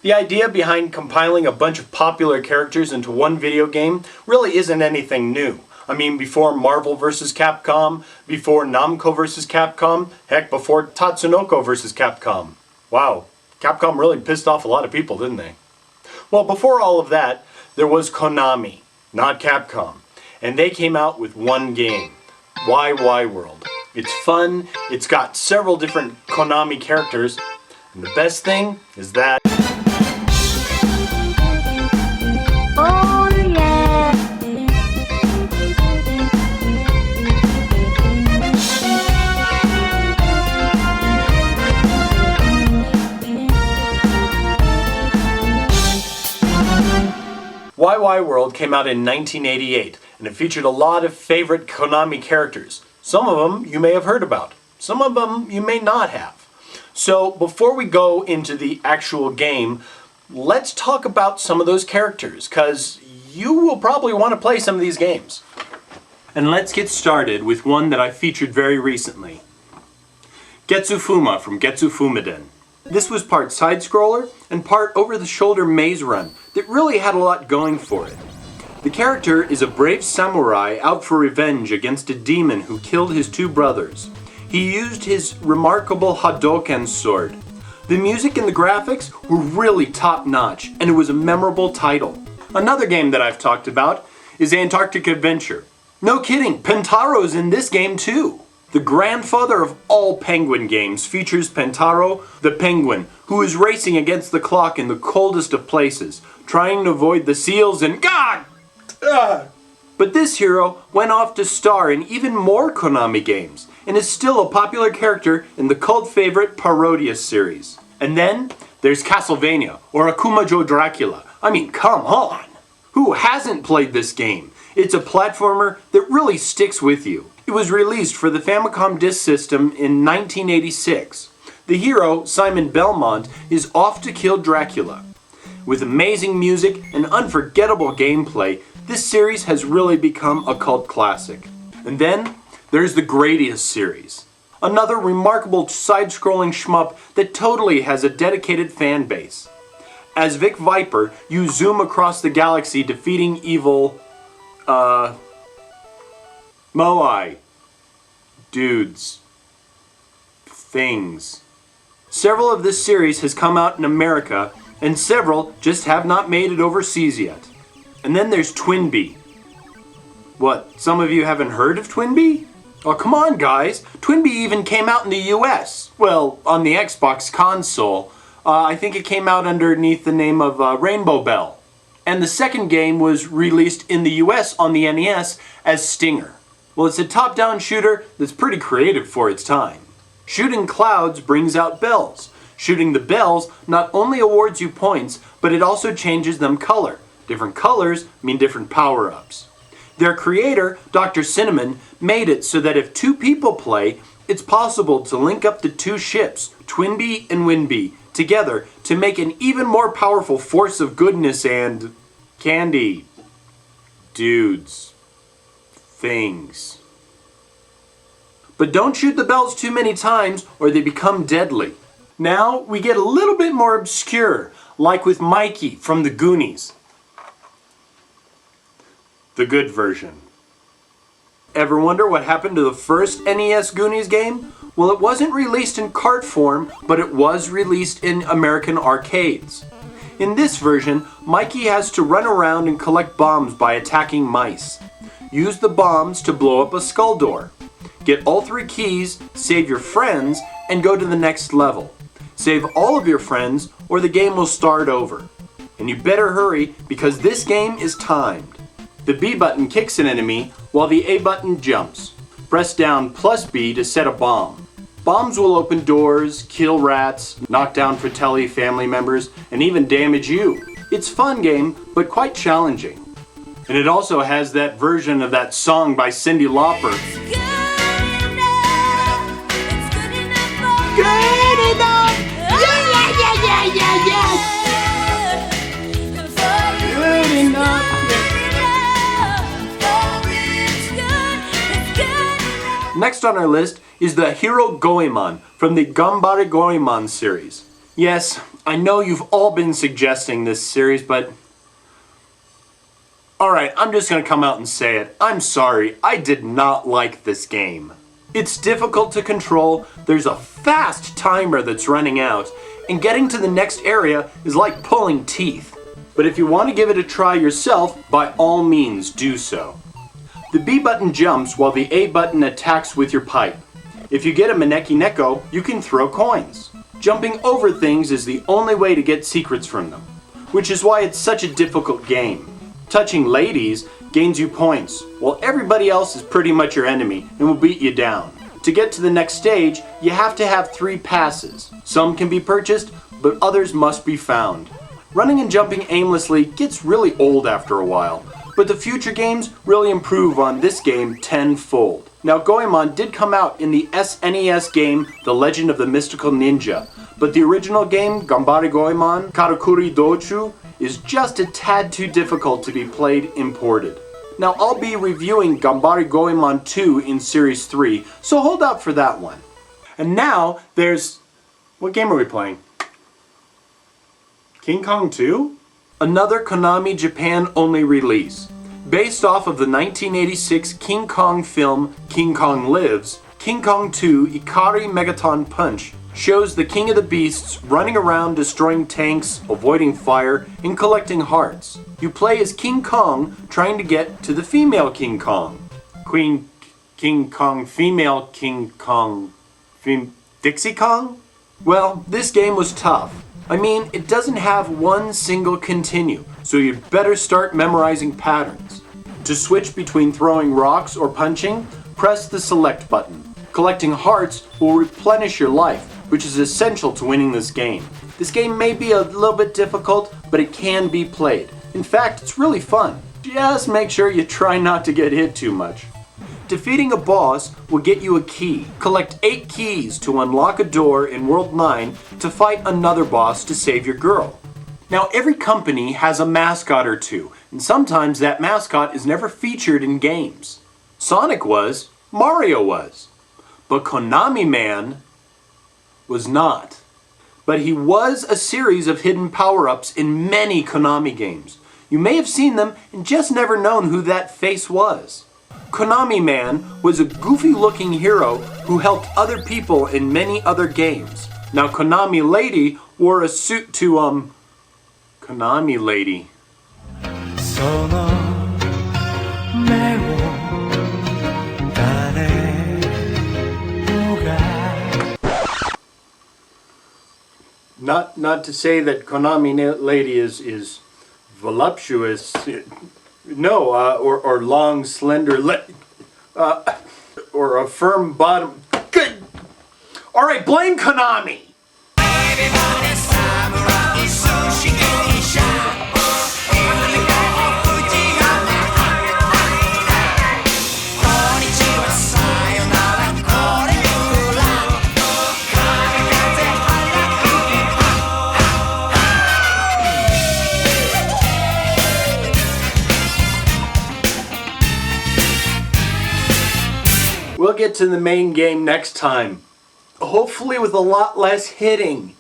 The idea behind compiling a bunch of popular characters into one video game really isn't anything new. I mean, before Marvel vs. Capcom, before Namco vs. Capcom, heck, before Tatsunoko vs. Capcom. Wow, Capcom really pissed off a lot of people, didn't they? Well, before all of that, there was Konami, not Capcom. And they came out with one game, Wai Wai World. It's fun, it's got several different Konami characters, and the best thing is that oh yeah! Wai Wai World came out in 1988, and it featured a lot of favorite Konami characters. Some of them you may have heard about, some of them you may not have. So before we go into the actual game, let's talk about some of those characters, because you will probably want to play some of these games. And let's get started with one that I featured very recently. Getsufuma from Getsu Fumaden. This was part side-scroller and part over-the-shoulder maze run that really had a lot going for it. The character is a brave samurai out for revenge against a demon who killed his two brothers. He used his remarkable Hadoken sword. The music and the graphics were really top-notch, and it was a memorable title. Another game that I've talked about is Antarctic Adventure. No kidding, Pentaro's in this game too. The grandfather of all penguin games features Pentaro, the penguin, who is racing against the clock in the coldest of places, trying to avoid the seals and God! But this hero went off to star in even more Konami games, and is still a popular character in the cult favorite Parodius series. And then there's Castlevania, or Akumajo Dracula. I mean, come on! Who hasn't played this game? It's a platformer that really sticks with you. It was released for the Famicom Disk System in 1986. The hero, Simon Belmont, is off to kill Dracula. With amazing music and unforgettable gameplay, this series has really become a cult classic. And then there's the Gradius series. Another remarkable side-scrolling shmup that totally has a dedicated fan base. As Vic Viper, you zoom across the galaxy defeating evil, Moai. Dudes. Things. Several of this series has come out in America, and several just have not made it overseas yet. And then there's Twinby. What, some of you haven't heard of Twinby? Oh, come on guys, Twinby even came out in the US. Well, on the Xbox console. I think it came out underneath the name of Rainbow Bell. And the second game was released in the US on the NES as Stinger. Well, it's a top-down shooter that's pretty creative for its time. Shooting clouds brings out bells. Shooting the bells not only awards you points, but it also changes them color. Different colors mean different power-ups. Their creator, Dr. Cinnamon, made it so that if two people play, it's possible to link up the two ships, Twinby and Winby, together to make an even more powerful force of goodness and candy. Dudes. Things. But don't shoot the bells too many times or they become deadly. Now we get a little bit more obscure, like with Mikey from the Goonies. The good version. Ever wonder what happened to the first NES Goonies game? Well, it wasn't released in cart form, but it was released in American arcades. In this version, Mikey has to run around and collect bombs by attacking mice. Use the bombs to blow up a skull door. Get all 3 keys, save your friends, and go to the next level. Save all of your friends, or the game will start over. And you better hurry, because this game is timed. The B button kicks an enemy, while the A button jumps. Press down plus B to set a bomb. Bombs will open doors, kill rats, knock down Fratelli family members, and even damage you. It's a fun game, but quite challenging. And it also has that version of that song by Cyndi Lauper. Good enough! Yeah! Good enough. Next on our list is the hero Goemon from the Ganbare Goemon series. Yes, I know you've all been suggesting this series, but... Alright, I'm just gonna come out and say it. I'm sorry, I did not like this game. It's difficult to control, there's a fast timer that's running out, and getting to the next area is like pulling teeth. But if you want to give it a try yourself, by all means do so. The B button jumps while the A button attacks with your pipe. If you get a Maneki Neko, you can throw coins. Jumping over things is the only way to get secrets from them, which is why it's such a difficult game. Touching ladies gains you points, while everybody else is pretty much your enemy and will beat you down. To get to the next stage, you have to have 3 passes. Some can be purchased, but others must be found. Running and jumping aimlessly gets really old after a while, but the future games really improve on this game tenfold. Now Goemon did come out in the SNES game The Legend of the Mystical Ninja, but the original game, Ganbare Goemon Karakuri Dochu, is just a tad too difficult to be played imported. Now I'll be reviewing Ganbare Goemon 2 in Series 3, so hold out for that one. And now there's... What game are we playing? King Kong 2? Another Konami Japan only release. Based off of the 1986 King Kong film King Kong Lives, King Kong 2 Ikari Megaton Punch shows the King of the Beasts running around destroying tanks, avoiding fire, and collecting hearts. You play as King Kong trying to get to the female King Kong. Queen King Kong, female King Kong, Dixie Kong? Well, this game was tough. I mean, it doesn't have one single continue, so you'd better start memorizing patterns. To switch between throwing rocks or punching, press the select button. Collecting hearts will replenish your life, which is essential to winning this game. This game may be a little bit difficult, but it can be played. In fact, it's really fun. Just make sure you try not to get hit too much. Defeating a boss will get you a key. Collect 8 keys to unlock a door in World 9 to fight another boss to save your girl. Now every company has a mascot or two, and sometimes that mascot is never featured in games. Sonic was, Mario was, but Konami Man was not. But he was a series of hidden power-ups in many Konami games. You may have seen them and just never known who that face was. Konami Man was a goofy-looking hero who helped other people in many other games. Now Konami Lady wore a suit to, Konami Lady. Not to say that Konami Lady is voluptuous, no, or long, slender, or a firm bottom. Good. All right, blame Konami. We'll get to the main game next time. Hopefully with a lot less hitting.